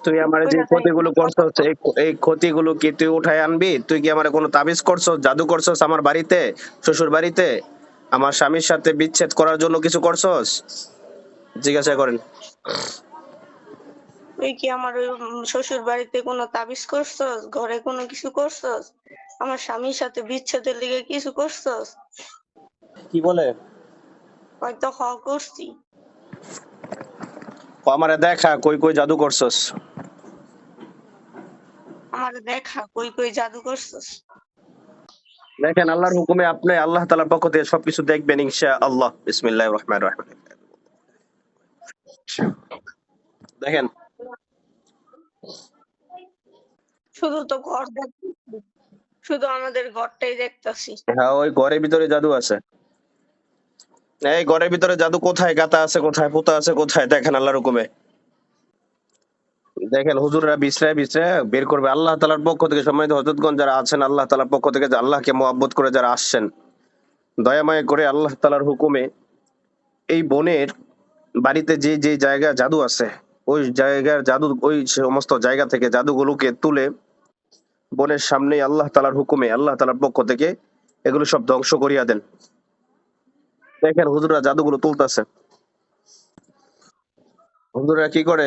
তুই আমার যে কইরা যাই ক্ষতিগুলো কথা করছস, এই ক্ষতিগুলো কি তুই উঠায় আনবি? তুই কি আমার কোনো তাবিজ করছস, জাদু করছস আমার বাড়িতে, শ্বশুর বাড়িতে? আমার স্বামীর সাথে বিচ্ছেদ করার জন্য কিছু করছস? জিজ্ঞাসা করেন। তুই কি আমার ওই শ্বশুর বাড়িতে কোনো তাবিজ করছস, ঘরে কোনো কিছু করছস, আমার স্বামীর সাথে বিচ্ছেদের লিগে কিছু করছস? কি বলে? হয়তো হ করছি। আমারে দেখা কই কই জাদু করছস। আমার দেখা কই কই জাদু করছস। দেখেন আল্লাহর হুকুমে আপনি আল্লাহ তাআলার পক্ষ থেকে সবকিছু দেখবেন ইনশাআল্লাহ। বিসমিল্লাহির রহমানির রহিম। দেখেন, শুধু তো ঘর দেখতেছি, শুধু আমাদের ঘরটাই দেখতাছি। হ্যাঁ ওই ঘরের ভিতরে জাদু আছে। এই ঘরের ভিতরে জাদু কোথায় গাতা আছে, কোথায় পোতা আছে, কোথায় দেখেন আল্লাহর হুকুমে। দেখেন হুজুররা বিছরায় বিছরায় বের করবে আল্লাহ তাআলার পক্ষ থেকে। সম্মানিত হযরতগণ যারা আছেন আল্লাহ তাআলার পক্ষ থেকে, যে আল্লাহকে মহব্বত করে যারা আসছেন, দয়াময় করে আল্লাহ তাআলার হুকুমে এই বোনের বাড়িতে যে যে জায়গা জাদু আছে, ওই জায়গার জাদু, ওই সমস্ত জায়গা থেকে জাদুগুলোকে তুলে বোনের সামনে আল্লাহ তাআলার হুকুমে আল্লাহ তাআলার পক্ষ থেকে এগুলো সব ধ্বংস করিয়া দেন। দেখেন হুজুররা জাদুগুলো তুলতাছে। হুজুররা কি করে?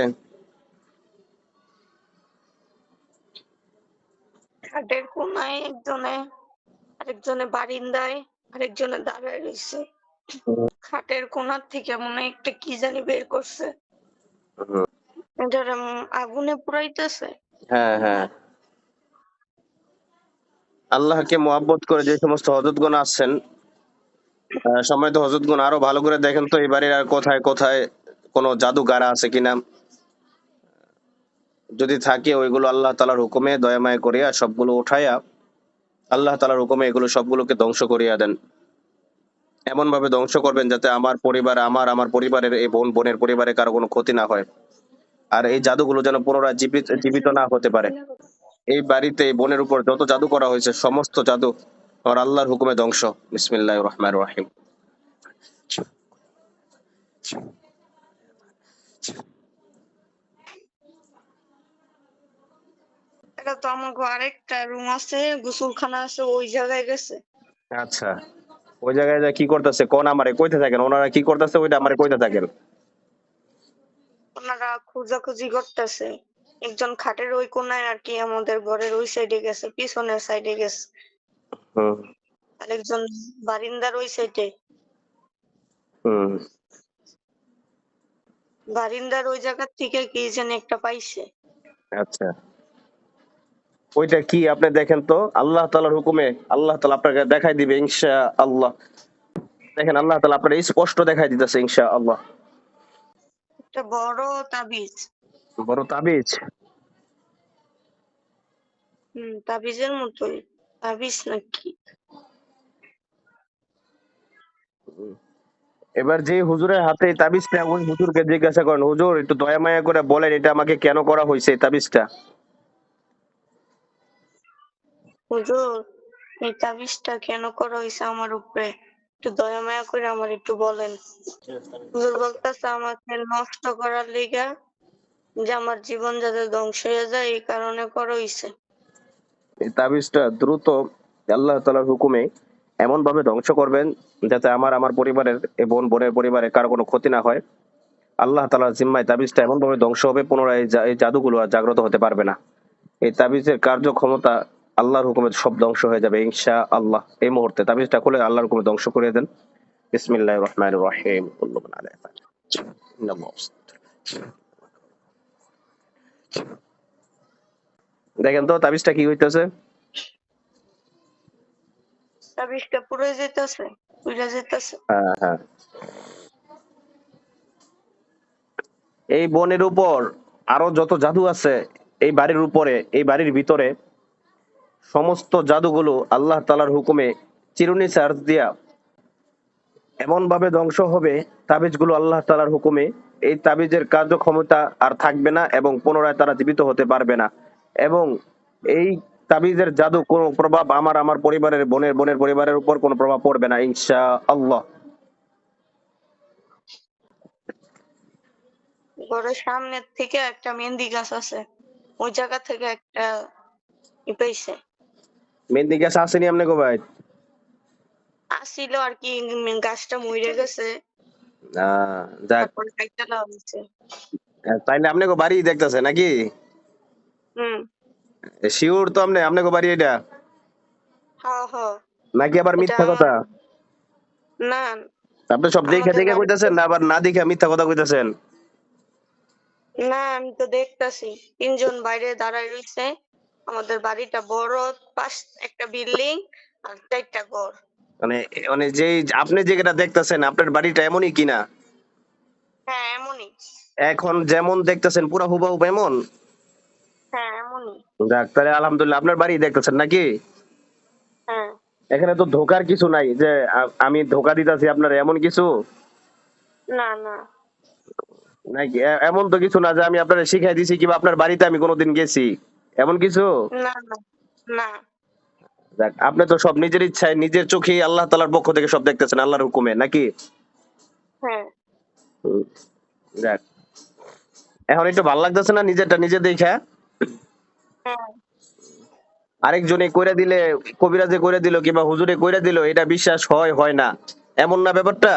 খাটের কোনায় একজনে, আরেকজনে বারিন্দায়, আরেকজনে দাঁড়ায় রইছে। খাটের কোনার থেকে মনে হয় একটা কি জানি বের করছে, হুম, এটার আগুনে পুড়াইতেছে। হ্যাঁ হ্যাঁ, আল্লাহকে মহব্বত করে যে সমস্ত হযরতগণ আছেন, সম্মানিত হযরতগণ আরো ভালো করে দেখেন তো এই বাড়ির আর কোথায় কোথায় কোনো জাদুগারা আছে কিনা। যদি থাকে ওইগুলো আল্লাহ তাআলার হুকুমে দয়াময় করিয়া সবগুলো উঠাইয়া আল্লাহ তাআলার হুকুমে এগুলো সবগুলোকে ধ্বংস করিয়া দেন। এমন ভাবে ধ্বংস করবেন যাতে আমার পরিবার, আমার পরিবারের, এই বোনের পরিবারে কারো কোনো ক্ষতি না হয়। আর এই জাদুগুলো যেন পুনরায় জীবিত জীবিত না হতে পারে। এই বাড়িতে এই বোনের উপর যত জাদু করা হয়েছে সমস্ত জাদু আমার আল্লাহর হুকুমে ধ্বংস। বিসমিল্লাহির রহমানির রহিম। এটা তো আমাকে আরেকটা রুম আছে, গোসলখানা আছে, ওই জায়গায় গেছে। আচ্ছা, ওই জায়গায় যা কি করতেছে কোন আমারে কইতে থাকেন, ওনারা কি করতেছে ওইটা আমারে কইতে থাকেন। ওনারা খোঁজাখুঁজি করতেছে। একজন খাটের ওই কোনায় আর কি আমাদের ঘরের ওই সাইডে গেছে, পিছনের সাইডে গেছে। হুম আরেকজন বারিন্দার ওই সাইডে, হুম। বারিন্দার ওই জায়গা থেকে কি যেন একটা পাইছে। আচ্ছা, ওইটা কি আপনি দেখেন তো আল্লাহ তাআলার হুকুমে আল্লাহ তাআলা আপনাকে দেখাই দিবে ইনশাআল্লাহ। দেখেন আল্লাহ তাআলা আপনার স্পষ্ট দেখাই দিতেছে ইনশাআল্লাহ। একটা বড় তাবিজ। বড় তাবিজ। তাবিজের মতোই। তাবিজ নাকি? এবার যে হুজুরের হাতে এই তাবিজটা, ওই হুজুরকে জিজ্ঞাসা করেন, হুজুর একটু দয়া মায়া করে বলেন এটা আমাকে কেন করা হয়েছে এই তাবিজটা। হুজুর, এই তাবিজটা কেন করা হয়েছে আমার উপরে, একটু দয়া মায়া করে আমার একটু বলেন। হুজুর বলতেছে আমাকে নষ্ট করার লিগা, যে আমার জীবন যাতে ধ্বংস হয়ে যায় এই কারণে করা হয়েছে। এই তাবিজটা দ্রুত আল্লাহ তাআলার হুকুমে এমন ভাবে ধ্বংস করবেন যাতে আমার পরিবারের, এই বোনের পরিবারে কারো কোনো ক্ষতি না হয়। আল্লাহ তাআলার জিম্মায় তাবিজটা এমন ভাবে ধ্বংস হবে, পুনরায় এই জাদুগুলো আর জাগ্রত হতে পারবে না। এই তাবিজের কার্যক্ষমতা আল্লাহর হুকুমে সব ধ্বংস হয়ে যাবে ইনশাআল্লাহ। এই মুহূর্তে তাবিজটা খুলে আল্লাহর হুকুমে ধ্বংস করে দেন। বিসমিল্লাহির রহমানির রহিম। কুল্লু মান আলাইহা ফান। ইন্নাল্লাহ। দেখেন তো তাবিজটা কি হইতেছে। তাবিজটা পুড়ে যেতেছে, পুড়ে যেতেছে। হ্যাঁ হ্যাঁ, এই বনের উপর আরো যত জাদু আছে এই বাড়ির উপরে, এই বাড়ির ভিতরে, সমস্ত জাদুগুলো আল্লাহ তাআলার হুকুমে চিরুনি চার্জ দিয়া এমন ভাবে ধ্বংস হবে, তাবিজগুলো আল্লাহ তাআলার হুকুমে এই তাবিজের কার্যক্ষমতা আর থাকবে না এবং পুনরায় তারা জীবিত হতে পারবে না। এবং এই তাবিজের জাদু কোনো প্রভাব আমার পরিবারের, বোনের পরিবারের উপর কোনো প্রভাব পড়বে না ইনশাআল্লাহ। ঘরের সামনের থেকে একটা মেহেন্দি গাছ আছে, ওই জায়গা থেকে একটা পাইছে। মেহেন্দি গাছ আসেনি আপনি গো ভাই? আসছিল আর কি, গাছটা মরে গেছে, যাক। তারপরে কাইটা দেওয়া হয়েছে। তাইলে আপনি গো বাড়ি দেখতেছে নাকি? হুম। শিওর তো আপনি গো বাড়ি এটা, হ্যাঁ হ্যাঁ, নাকি আবার এটা মিথ্যা আমার। কথা? না, আপনি সব দেখে আমাদের দেখে বাড়ি। কইতাছেন না আবার না দেখে মিথ্যা কথা কইতাছেন? না, আমি তো দেখতাছি তিনজন বাইরে দাঁড়ায় রইছে। আমাদের বাড়িটা বড়, পাশ একটা বিল্ডিং আর 4টা ঘর। মানে মানে যেই আপনি যেটা দেখতেছেন আপনার বাড়িটা এমনই কিনা? হ্যাঁ এমনই। এখন যেমন দেখতেছেন পুরা হুবহু এমন? হ্যাঁ এমনই। যাক, তাহলে আলহামদুলিল্লাহ আপনার বাড়ি দেখতেছেন নাকি? হ্যাঁ। এখানে তো ধোকার কিছু নাই যে আমি ধোকা দিতেছি আপনার, এমন কিছু না না। নাকি? এমন তো কিছু না যে আমি আপনার শিখাই দিছি কিংবা আপনার বাড়িতে আমি কোনোদিন গেছি, এমন কিছু? না না। না। যাক, আপনি তো সব নিজের ইচ্ছায় নিজের চোখেই আল্লাহ তাআলার পক্ষ থেকে সব দেখতেছেন আল্লাহর হুকুমে নাকি? হ্যাঁ। হুম, যাক। এখন একটু ভালো লাগতেছে না নিজেরটা নিজে দেখা? হ্যাঁ। আরেকজনে কইরা দিলে, কবিরাজে কইরা দিল কিংবা হুজুরে কইরা দিল, এটা বিশ্বাস হয় হয় না, এমন না ব্যাপারটা?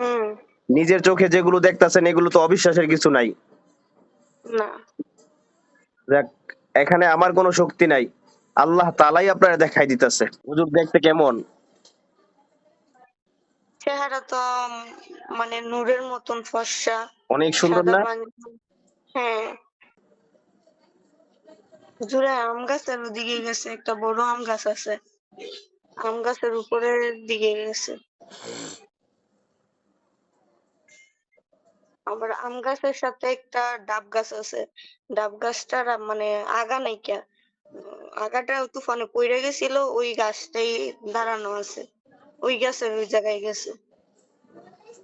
হুম। নিজের চোখে যেগুলো দেখতাছেন এগুলো তো অবিশ্বাসের কিছু নাই। না। দেখ, এখানে আমার কোনো শক্তি নাই, আল্লাহ তাআলাই আপনারা দেখাই দিতেছে। হুজুর দেখতে কেমন? চেহারা তো মানে নূরের মতন ফর্সা, অনেক সুন্দর সাদা না? পাঞ্জাবি। হ্যাঁ। হুজুরে আম গাছের ওদিকে গেছে, একটা বড় আম গাছ আছে, আম গাছের উপরের দিকে গেছে। আবার আম গাছের সাথে একটা ডাব গাছ আছে, ডাব গাছটার মানে আগা নাইকা, আগাটা তুফানে পইড়া গেছিল, ওই গাছটাই দাঁড়ানো আছে, ওই গাছের ওই জায়গায় গেছে।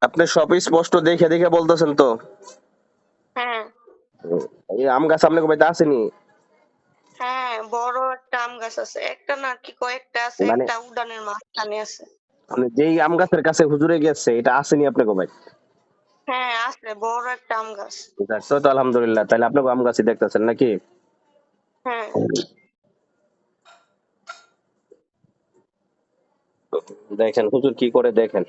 আপনি সব স্পষ্ট দেখে দেখে বলতেছেন তো? হ্যাঁ। এই আম গাছ আপনাকে বাড়িতে আসেনি? হ্যাঁ বড় একটা আম গাছ আছে, একটা না কি কয়েকটা আছে, মানে একটা উঠানের মাঝখানে আছে। মানে যেই আম গাছের কাছে হুজুরে গেছে এটা আসেনি আপনাকে ভাই? হ্যাঁ আছে, বড় একটা আম গাছ। যাক, তো আলহামদুলিল্লাহ, তাহলে আপনাকে আম গাছই দেখতেছেন নাকি? হ্যাঁ। দেখেন হুজুর কি করে, দেখেন।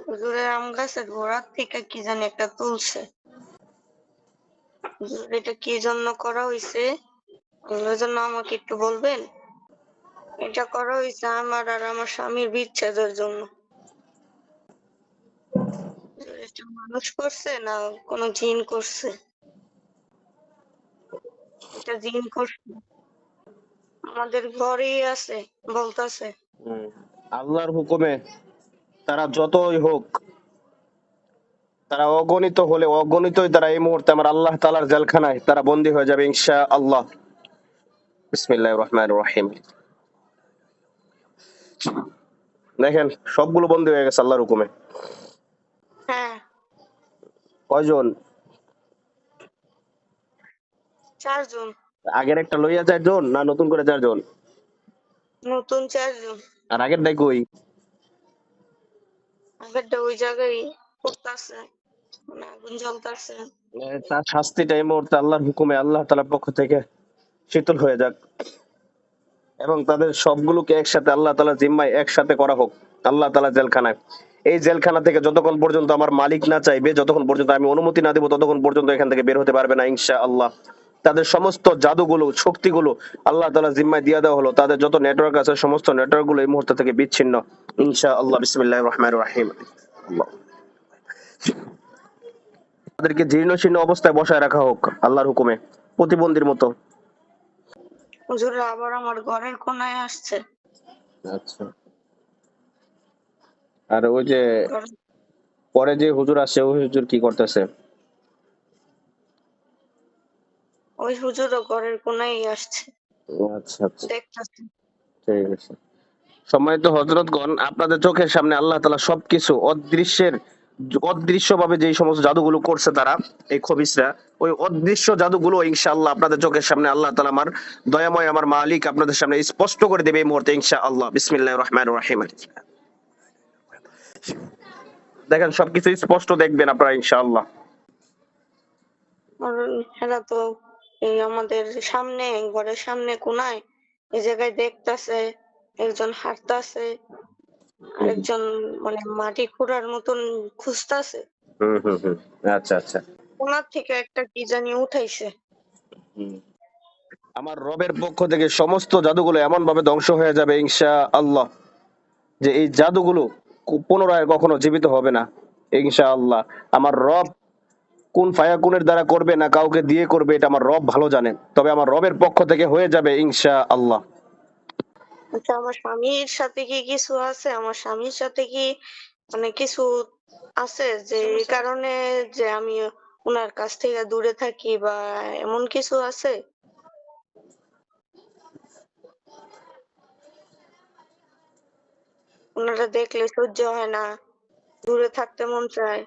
হুজুরের আম গাছের গোড়ার থেকে কি জানি একটা তুলছে। হুজুর এটা কি জন্য করা হয়েছে, ওই জন্য আমাকে একটু বলবেন? এটা করা হয়েছে আমার আর আমার স্বামীর বিচ্ছেদের জন্য। এটা মানুষ করছে না কোনো জিন করছে? এটা জিন করছে, আমাদের ঘরেই আছে বলতাছে। হুম, আল্লাহর হুকুমে তারা যতই হোক, তারা অগণিত হলে অগণিতই তারা এই মুহূর্তে আমার আল্লাহ তাআলার জেলখানায় তারা বন্দী হয়ে যাবে ইনশাআল্লাহ। বিসমিল্লাহির রহমানির রহিম। দেখেন সবগুলো বন্দী হয়ে গেছে আল্লাহর হুকুমে। হ্যাঁ। কয়জন? 4 জন। আগের একটা লইয়া 4 জন না নতুন করে 4 জন? নতুন 4 জন। আর আগের ডাই কই? আগেরটা ওই জায়গায় পড়তাছে, মানে আগুন জ্বলতাছে। তার শাস্তিটা এই মুহূর্তে আল্লাহর হুকুমে আল্লাহ তাআলার পক্ষ থেকে শীতল হয়ে যাক, এবং তাদের সবগুলোকে একসাথে আল্লাহ তাআলার জিম্মায় একসাথে করা হোক আল্লাহ তাআলা জেলখানায়। এই জেলখানা থেকে যতক্ষণ পর্যন্ত আমার মালিক না চাইবে, যতক্ষণ পর্যন্ত আমি অনুমতি না দেবো, ততক্ষণ পর্যন্ত এখান থেকে বের হতে পারবে না ইনশাআল্লাহ। তাদের সমস্ত জাদুগুলো শক্তিগুলো আল্লাহ তাআলা জিম্মায় দিয়ে দেওয়া হলো, তাদের যত নেটওয়ার্ক আছে সমস্ত নেটওয়ার্ক গুলো এই মুহূর্ত থেকে বিচ্ছিন্ন ইনশাআল্লাহ। বিসমিল্লাহির রহমানির রহিম। আল্লাহ, তাদেরকে জীর্ণ শীর্ণ অবস্থায় বসায় রাখা হোক আল্লাহর হুকুমে, প্রতিবন্ধীর মতো। হুজুর আবার আমার ঘরের কোনায় আসছে। আচ্ছা, আর ওই যে ঘর- পরে যে হুজুর আসছে ওই হুজুর কি করতেছে? ওই হুজুরও ঘরের কোনায় আসছে, আচ্ছা আচ্ছা, দেখতাছে। ঠিক আছে। সম্মানিত হযরতগণ, আপনাদের চোখের সামনে আল্লাহ তাআলা সবকিছু অদৃশ্যের অদৃশ্য ভাবে যে সমস্ত জাদুগুলো করছে তারা, এই খবিসরা, ওই অদৃশ্য জাদুগুলো ইনশাআল্লাহ আপনাদের চোখের সামনে আল্লাহ তাআলা আমার দয়াময় আমার মালিক আপনাদের সামনে স্পষ্ট করে দেবে এই মুহূর্তে ইনশাআল্লাহ। বিসমিল্লাহির রহমানির রহিম। দেখেন সবকিছু স্পষ্ট দেখবেন আপনারা ইনশাআল্লাহ। আর হেরা তো এই আমাদের সামনে, ঘরের সামনে কোনায় এই জায়গায় দেখতাছে একজন হাঁটতাছে, আরেকজন মানে মাটি খোঁড়ার মতন খুঁজতাছে। হুম হুম হুম। আচ্ছা আচ্ছা। কোনার থেকে একটা কি জানি উঠাইছে। হুম। আমার রবের পক্ষ থেকে সমস্ত জাদুগুলো এমন ভাবে ধ্বংস হয়ে যাবে ইনশা আল্লাহ, যে এই জাদুগুলো পুনরায় কখনো জীবিত হবে না ইনশা আল্লাহ। আমার রব কোন ফায়াকুনের দ্বারা করবে না কাউকে দিয়ে করবে এটা আমার রব ভালো জানেন, তবে আমার রবের পক্ষ থেকে হয়ে যাবে ইনশা আল্লাহ। আচ্ছা, আমার স্বামীর সাথে কি কিছু আছে? আমার স্বামীর সাথে কি মানে কিছু আছে যে এই কারণে যে আমি উনার কাছ থেকে দূরে থাকি, বা এমন কিছু আছে? উনারা দেখলে সহ্য হয় না, দূরে থাকতে মন চায়,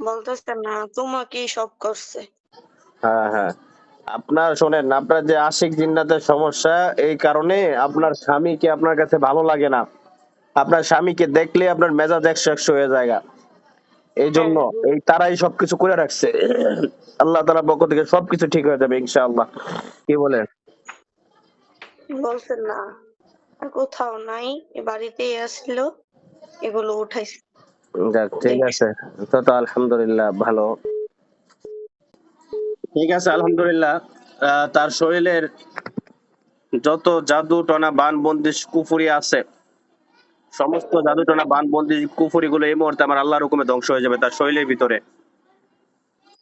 বলতেছে না তোমাকেই সব করছে। হ্যাঁ হ্যাঁ, আপনার শোনেন, আপনার যে আশিক জিন্নাতের সমস্যা, এই কারণে আপনার স্বামীকে আপনার কাছে ভালো লাগে না। আপনার স্বামীকে দেখলে আপনার মেজাজ একশো একশো হয়ে যায়। এই হ্যাঁ, জন্য এই তারাই সবকিছু করে রাখছে। আল্লাহ তাআলার পক্ষ থেকে সবকিছু ঠিক হয়ে যাবে ইনশাআল্লাহ। কি বলেন? বলছে না আর কোথাও নাই, এ বাড়িতেই আসলো, এগুলো উঠাইছে। যাক, ঠিক দেখছি। আছে। তো আলহামদুলিল্লাহ ভালো। ঠিক আছে আলহামদুলিল্লাহ। তার শরীরের যত জাদু টনা বান বন্দিশ কুফুরি আছে, সমস্ত জাদু টনা বান বন্দিশ কুফুরি গুলো এই মুহূর্তে আমার আল্লাহর হুকুমে ধ্বংস হয়ে যাবে তার শরীরের ভিতরে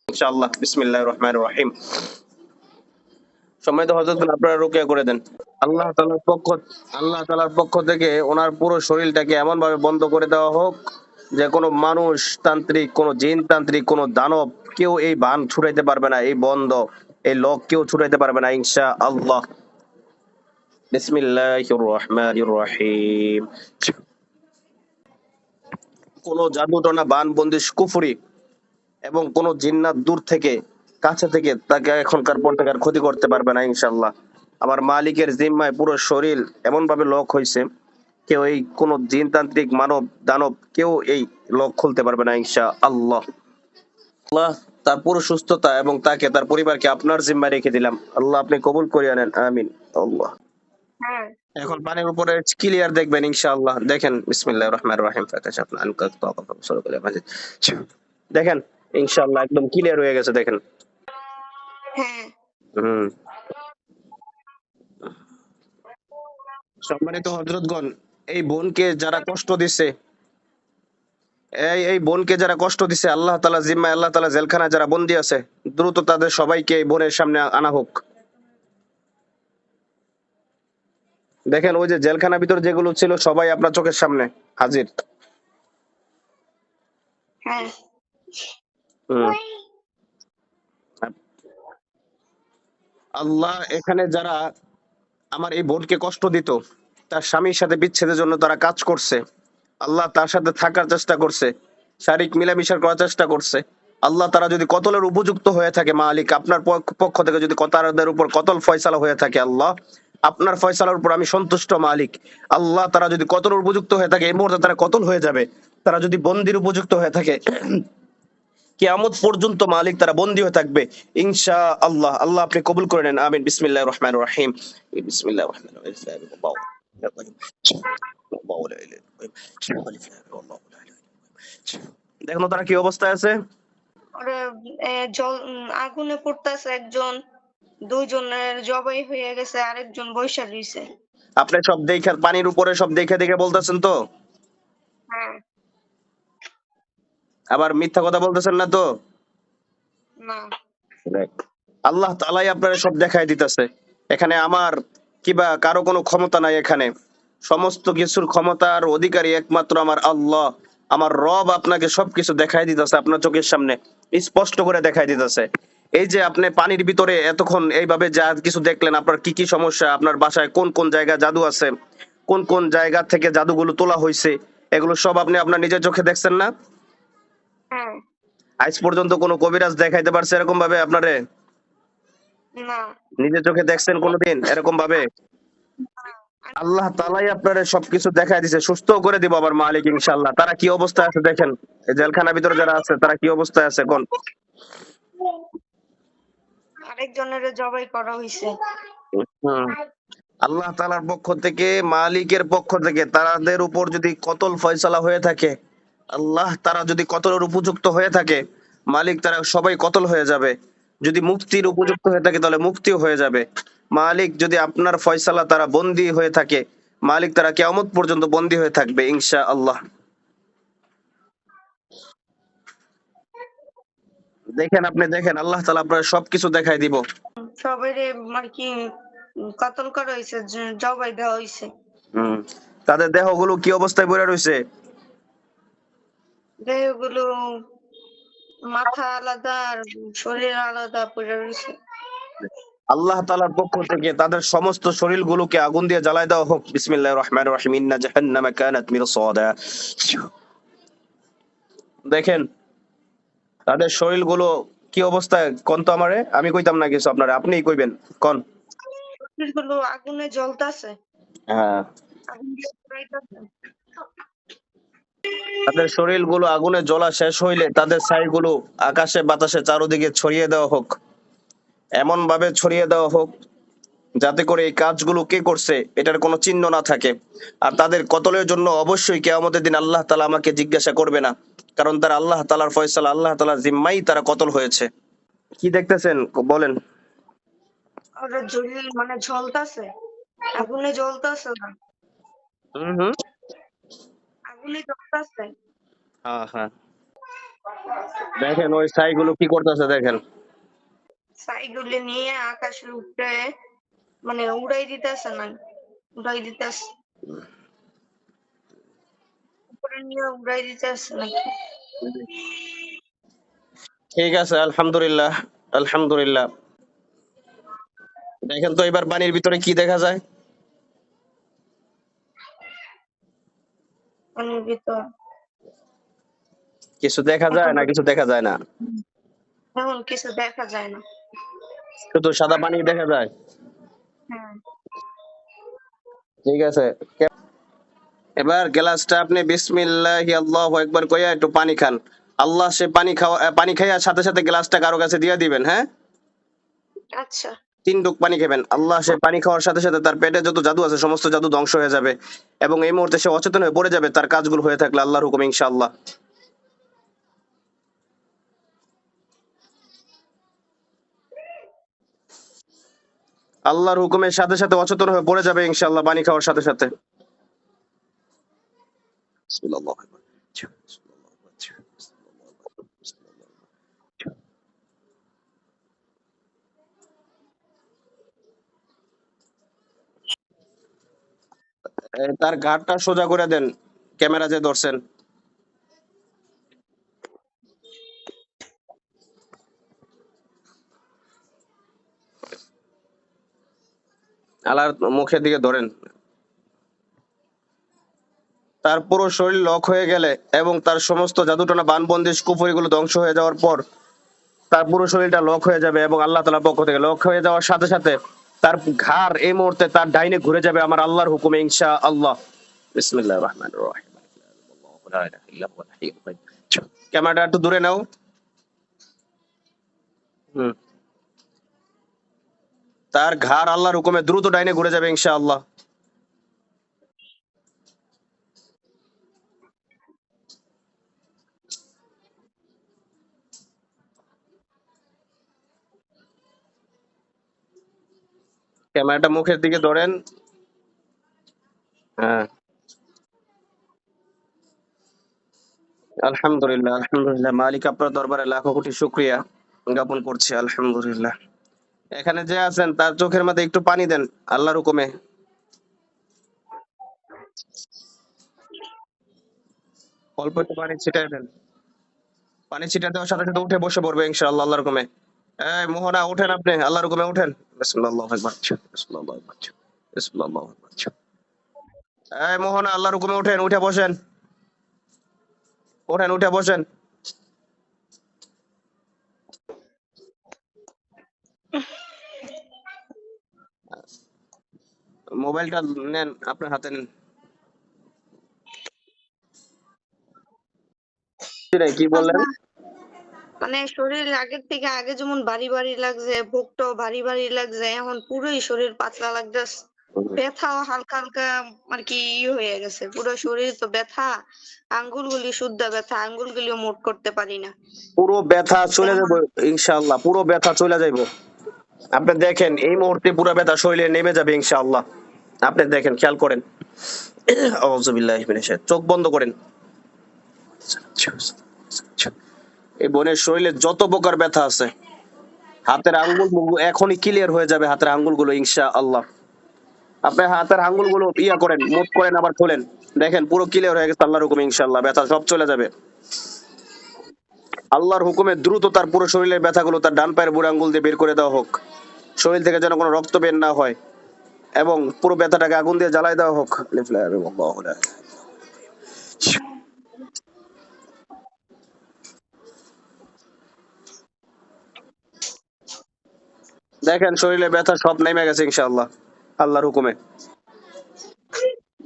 ইনশাআল্লাহ। বিসমিল্লাহির রহমানির রহিম। সম্মানিত হযরত, আপনারা রুকিয়া করে দেন। আল্লাহ তাআলার পক্ষ আল্লাহ তাআলার পক্ষ থেকে ওনার পুরো শরীরটাকে এমন ভাবে বন্ধ করে দেওয়া হোক যে কোনো মানুষ তান্ত্রিক, কোনো জিন তান্ত্রিক, কোনো দানব কেউ এই বান ছুটাইতে পারবে না, এই বন্ধ, এই লক কেউ ছুটাইতে পারবে না ইনশাআল্লাহ। বিসমিল্লাহির রহমানির রহিম। কোন জাদুটনা বান বন্দিশ কুফরি এবং কোন জিন্নাত দূর থেকে কাছে থেকে তাকে এখনকার পর থেকে আর ক্ষতি করতে পারবে না ইনশাআল্লাহ। আমার মালিকের জিম্মায় পুরো শরীর এমন ভাবে লক হয়েছে, কেউ এই কোন জিন তান্ত্রিক মানব দানব কেউ এই লক খুলতে পারবে না ইনশাআল্লাহ। আল্লাহ তার পুরো সুস্থতা এবং তাকে তার পরিবারকে আপনার জিম্মায় রেখে দিলাম, আল্লাহ আপনি কবুল করিয়ে নেন, আমিন আল্লাহ। হ্যাঁ, এখন পানির উপরে ক্লিয়ার দেখবেন ইনশাআল্লাহ। দেখেন, বিসমিল্লাহির রহমানির রহিম। ফাকাশাফনা আনকা গাতাকা ফাবসারুকা মাজিদ। দেখেন ইনশাআল্লাহ একদম ক্লিয়ার হয়ে গেছে, দেখেন। হ্যাঁ। হুম। সম্মানিত হযরতগণ, এই বোনকে যারা কষ্ট দিছে, এই বোনকে যারা কষ্ট দিছে, আল্লাহ তাআলা জিম্মায়, আল্লাহ তাআলা জেলখানায় যারা বন্দী আছে, দ্রুত তাদের সবাইকে এই বোনের সামনে আনা হোক। দেখেন ওই যে জেলখানার ভিতর যেগুলো ছিল সবাই আপনার চোখের সামনে হাজির। হ্যাঁ। হুম। আল্লাহ এখানে যারা আমার এই বোনকে কষ্ট দিত, তার স্বামীর সাথে বিচ্ছেদের জন্য তারা কাজ করছে, আল্লাহ তার সাথে থাকার চেষ্টা করছে, শারীরিক মিলামিশা করার চেষ্টা করছে, আল্লাহ তারা যদি কতলের উপযুক্ত হয়ে থাকে, মালিক আপনার পক্ষ থেকে যদি তাদের উপর কতল ফয়সালা হয়ে থাকে, আল্লাহ আপনার ফয়সালার উপর আমি সন্তুষ্ট মালিক। আল্লাহ তারা যদি কতলের উপযুক্ত হয়ে থাকে, এই মুহূর্তে তারা কতল হয়ে যাবে। তারা যদি বন্দির উপযুক্ত হয়ে থাকে, কিয়ামত পর্যন্ত মালিক তারা বন্দী হয়ে থাকবে ইনশা আল্লাহ। আল্লাহ আপনি কবুল করে নেন, আমিন। বিসমিল্লাহির রহমানির রহিম। বিসমিল্লাহির রহমানির রহিম। দেখুন তারা কি অবস্থায় আছে। ওরা জল আগুনে পড়তেছে একজন, দুইজনের জবাই হয়ে গেছে, আরেকজন বৈশা রইছে। আপনি সব দেখে পানির উপরে সব দেখে দেখে বলতেছেন তো? হ্যাঁ। আবার মিথ্যা কথা বলতেছেন না তো? না। আল্লাহ তাআলাই আপনারা সব দেখাই দিতেছে। এখানে আমার কিবা কারো কোনো ক্ষমতা নাই। এখানে সমস্ত কিছুর ক্ষমতার অধিকারী একমাত্র আমার আল্লাহ। আমার রব আপনাকে সবকিছু দেখাই দিতেছে, আপনার চোখের সামনে স্পষ্ট করে দেখাই দিতেছে। এই যে আপনি পানির ভিতরে এতক্ষণ এইভাবে যা কিছু দেখলেন, আপনার কি কি সমস্যা, আপনার বাসায় কোন কোন জায়গায় জাদু আছে, কোন কোন জায়গা থেকে জাদুগুলো তোলা হয়েছে, এগুলো সব আপনি আপনার নিজের চোখে দেখছেন না? হ্যাঁ। আজ পর্যন্ত কোনো কবিরাজ দেখাইতে পারছে এরকম ভাবে আপনারে? না। নিজের চোখে দেখছেন কোনোদিন এরকম ভাবে? আল্লাহ তাআলাই আপনারে সবকিছু দেখাই দিছে, সুস্থ করে দিব আবার মালিক ইনশাআল্লাহ। তারা কি অবস্থায় আছে দেখেন, এই জেলখানার ভিতরে যারা আছে তারা কি অবস্থায় আছে কোন? আরেকজনের জবাই করা হয়েছে। হুম। আল্লাহ তাআলার পক্ষ থেকে, মালিকের পক্ষ থেকে তাদের উপর যদি কতল ফয়সালা হয়ে থাকে, আল্লাহ তারা যদি কতলের উপযুক্ত হয়ে থাকে, মালিক তারা সবাই কতল হয়ে যাবে। যদি মুক্তির উপযুক্ত হয়ে থাকে তাহলে মুক্তিও হয়ে যাবে। মালিক যদি আপনার ফয়সালা তারা বন্দী হয়ে থাকে, মালিক তারা কিয়ামত পর্যন্ত বন্দী হয়ে থাকবে ইনশাআল্লাহ। দেখেন, আপনি দেখেন, আল্লাহ তাআলা আপনার সবকিছু দেখাই দিব। সবাইরে আর কি কতল করা হয়েছে, জবাই দেওয়া হয়েছে। হুম। তাদের দেহগুলো কি অবস্থায় পড়ে রয়েছে? দেহগুলো মাথা আলাদা আর শরীর আলাদা পড়ে রয়েছে। আল্লাহ তাআলার পক্ষ থেকে তাদের সমস্ত শরীরগুলোকে আগুন দিয়ে জ্বালায় দেওয়া হোক। বিসমিল্লাহির রহমানির রহিম। ইন্না জাহান্নামা কানাত মিরসাদা। দেখেন তাদের শরীরগুলো কি অবস্থায়, কোন তো আমারে, আমি কইতাম না কিছু, আপনারা আপনিই কইবেন, কোন। শরীরগুলো আগুনে জ্বলতাছে, হ্যাঁ, আগুন দিয়ে পুড়াইতাছে। তাদের শরীরগুলো আগুনে জ্বলা শেষ হইলে তাদের ছাইগুলো আকাশে বাতাসে চারদিকে ছড়িয়ে দেওয়া হোক। এমন ভাবে ছড়িয়ে দেওয়া হোক যাতে করে এই কাজগুলো কে করছে এটার কোনো চিহ্ন না থাকে। আর তাদের কতলের জন্য অবশ্যই কিয়ামতের দিন আল্লাহ তাআলা আমাকে জিজ্ঞাসা করবে না, কারণ তারা আল্লাহ তাআলার ফয়সালা, আল্লাহ তাআলার জিম্মাই তারা কতল হয়েছে। কি দেখতেছেন বলেন? ওরা মানে জ্বলতাছে, আগুনে জ্বলতাছে না, হুম হুম। আগুনে জ্বলতাছে। হ্যাঁ হ্যাঁ, দেখেন ওই ছাইগুলো কি করতেছে দেখেন। ছাইগুলি নিয়ে আকাশের উপরে মানে উড়াই দিতেছে না, উড়াই দিতেছে, উপরে নিয়ে উড়াই দিতেছে নাকি। ঠিক আছে, আলহামদুলিল্লাহ, আলহামদুলিল্লাহ। দেখেন তো এবার পানির ভিতরে কি দেখা যায়? পানির ভিতর কিছু দেখা যায় এখন না, কিছু দেখা যায় না, এখন কিছু দেখা যায় না। শুধু সাদা পানি দেখা যায়। হ্যাঁ, ঠিক আছে, এবার গ্লাসটা আপনি বিসমিল্লাহি আল্লাহু আকবার কইয়া একটু পানি খান। আল্লাহ সে পানি খাওয়া, পানি খাইয়া সাথে সাথে গ্লাসটা কারো কাছে দিয়ে দিবেন, হ্যাঁ? আচ্ছা। 3 ডুক পানি খাবেন। আল্লাহ সে পানি খাওয়ার সাথে সাথে তার পেটে যত জাদু আছে সমস্ত জাদু ধ্বংস হয়ে যাবে এবং এই মুহূর্তে সে অচেতন হয়ে পড়ে যাবে তার কাজগুলো হয়ে থাকলে আল্লাহর হুকুমে ইনশাআল্লাহ। আল্লাহর হুকুমের সাথে সাথে অচেতন হয়ে পড়ে যাবে ইনশাআল্লাহ পানি খাওয়ার সাথে সাথে। বিসমিল্লাহির রহমানির রহিম। তার ঘাড়টা সোজা করে দেন, ক্যামেরা যে ধরছেন। আল্লাহর মুখের দিকে ধরেন। তার পুরো শরীর লক হয়ে গেলে এবং তার সমস্ত জাদুটনা বানবন্দিশ কুফরিগুলো ধ্বংস হয়ে যাওয়ার পর তার পুরো শরীরটা লক হয়ে যাবে এবং আল্লাহ তাআলার পক্ষ থেকে লক হয়ে যাওয়ার সাথে সাথে তার ঘাড় এই মুহূর্তে তার ডাইনে ঘুরে যাবে আমার আল্লাহর হুকুমে ইনশাআল্লাহ। বিসমিল্লাহির রহমানির রহিম। লা ইলাহা ইল্লা হুয়াল হাইয়্যুল কাইয়্যুম। ক্যামেরাটা একটু দূরে নাও। হুম। তার ঘাড় আল্লাহর হুকুমে দ্রুত ডাইনে ঘুরে যাবে ইনশাআল্লাহ। ক্যামেরাটা মুখের দিকে ধরেন। হ্যাঁ, আলহামদুলিল্লাহ, আলহামদুলিল্লাহ। মালিক আপনার দরবারে লাখো কোটি শুকরিয়া জ্ঞাপন করছি, আলহামদুলিল্লাহ। এখানে যে আছেন তার চোখের মধ্যে একটু পানি দেন আল্লাহর হুকুমে। অল্প একটু পানি ছিটাই দেন। পানি ছিটা দেওয়ার সাথে সাথে উঠে বসে পড়বে ইনশাআল্লাহ আল্লাহর হুকুমে। এই মোহনা উঠেন, আপনি আল্লাহর হুকুমে উঠেন। বিসমিল্লাহির আকবার। বিসমিল্লাহির আকবার। বিসমিল্লাহির আকবার। এই মোহনা আল্লাহর হুকুমে উঠেন, উঠে বসেন। উঠেন, উঠে বসেন। মোবাইলটা নেন, আপনার হাতে নেন। কি রে, কি বললেন? আল্লাহ মানে শরীর আগের থেকে আগে যেমন ভারী ভারী লাগছে, বুকটাও ভারী ভারী লাগছে, এখন পুরোই শরীর পাতলা লাগতেছে। ব্যথাও হালকা হালকা আর কি হয়ে গেছে, পুরো শরীর তো ব্যথা, আঙ্গুলগুলি শুদ্ধ ব্যথা, আঙ্গুলগুলিও মুট করতে পারি না পুরো ব্যথা চলে তেমন। যাবে ইনশাআল্লাহ, পুরো ব্যথা চলে যাইব। আপনি দেখেন এই মুহূর্তে পুরো ব্যথা শরীরে নেমে যাবে ইনশাআল্লাহ। আপনি দেখেন, খেয়াল করেন। আউযুবিল্লাহি মিনাশ শাইতানির, চোখ বন্ধ করেন। এই বোনের শরীরে যত প্রকার ব্যথা আছে, হাতের আঙ্গুল এখনই ক্লিয়ার হয়ে যাবে, হাতের আঙ্গুলগুলো ইনশাআল্লাহ। আপনি হাতের আঙ্গুলগুলো ইয়া করেন, মুভ করেন, আবার খোলেন। দেখেন পুরো ক্লিয়ার হয়ে গেছে আল্লাহর হুকুমে ইনশাআল্লাহ, ব্যথা সব চলে যাবে আল্লাহর হুকুমে। দ্রুত তার পুরো শরীরের ব্যথাগুলো তার ডান পায়ের বুড়ো আঙ্গুল দিয়ে বের করে দেওয়া হোক, শরীর থেকে যেন কোনো রক্ত বের না হয়, এবং পুরো ব্যথাটাকে আগুন দিয়ে জ্বালায় দেওয়া হোক। আলিফ লাম মিম আল্লাহু লা ইলাহা দেখেন শরীরে ব্যথা সব নেমে গেছে ইনশাআল্লাহ আল্লাহর হুকুমে।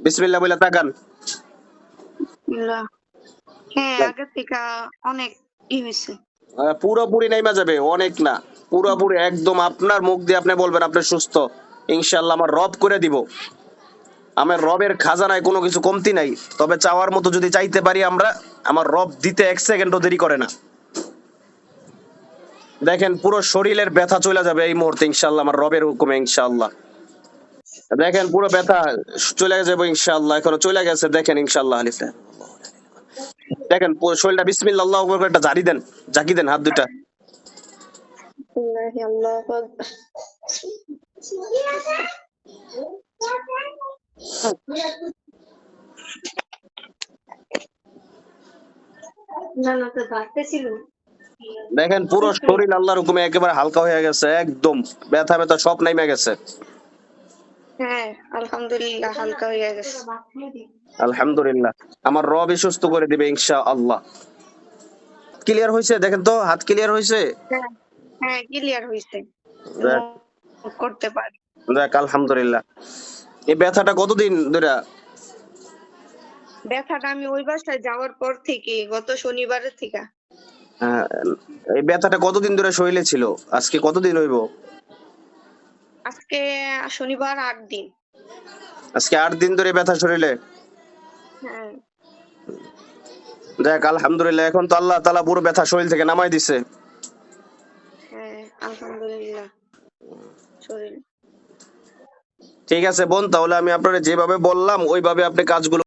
বিসমিল্লাহ বলে তাকান। আল্লাহ। হ্যাঁ, আগের থেকে অনেক হয়েছে। পুরোপুরি নেমে যাবে, অনেক না, পুরোপুরি একদম। আপনার মুখ দিয়ে আপনি বলবেন আপনি সুস্থ ইনশাআল্লাহ। আমার রব করে দিব, আমার রবের খাজানায় কোনো কিছু কমতি নাই। তবে চাওয়ার মতো যদি চাইতে পারি আমরা, আমার রব দিতে এক সেকেন্ডও দেরি করে না। দেখেন পুরো শরীরের ব্যথা চলে যাবে এই মুহূর্তে ইনশাআল্লাহ, আমার রবের হুকুমে ইনশাআল্লাহ। দেখেন পুরো ব্যথা চলে যাবে ইনশাআল্লাহ, এখনো চলে গেছে। দেখেন ইনশাআল্লাহ আলিফ লাম। দেখেন পুরো শরীরটা বিসমিল্লাহ আল্লাহু আকবার করে একটা জারি দেন, জাকি দেন হাত দুটা। আল্লাহ আকবার। না না, তো ভাবতেছিল। দেখেন পুরো শরীর আল্লাহর হুকুমে একেবারে হালকা হয়ে গেছে, একদম ব্যথা ব্যথা সব নেমে গেছে। হ্যাঁ, আলহামদুলিল্লাহ হালকা হয়ে গেছে। আলহামদুলিল্লাহ, আমার রবই সুস্থ করে দিবে ইনশাআল্লাহ। ক্লিয়ার হয়েছে, দেখেন তো হাত ক্লিয়ার হয়েছে। হ্যাঁ, হ্যাঁ ক্লিয়ার হয়েছে, যাক, করতে পারি। যাক আলহামদুলিল্লাহ। এই ব্যথাটা কতদিন ধরে? ব্যথাটা আমি ওই বাসায় যাওয়ার পর থেকে, গত শনিবারের থেকে। আহ, এই ব্যথাটা কতদিন ধরে শরীরে ছিল? আজকে কতদিন হইব? আজকে শনিবার ৮ দিন। আজকে 8 দিন ধরে ব্যথা শরীরে। হ্যাঁ। যাক আলহামদুলিল্লাহ, এখন তো আল্লাহ তাআলা পুরো ব্যথা শরীর থেকে নামাই দিছে। হ্যাঁ, আলহামদুলিল্লাহ। শরীর ঠিক আছে বোন, তাহলে আমি আপনারা যেভাবে বললাম ওইভাবে আপনি কাজগুলো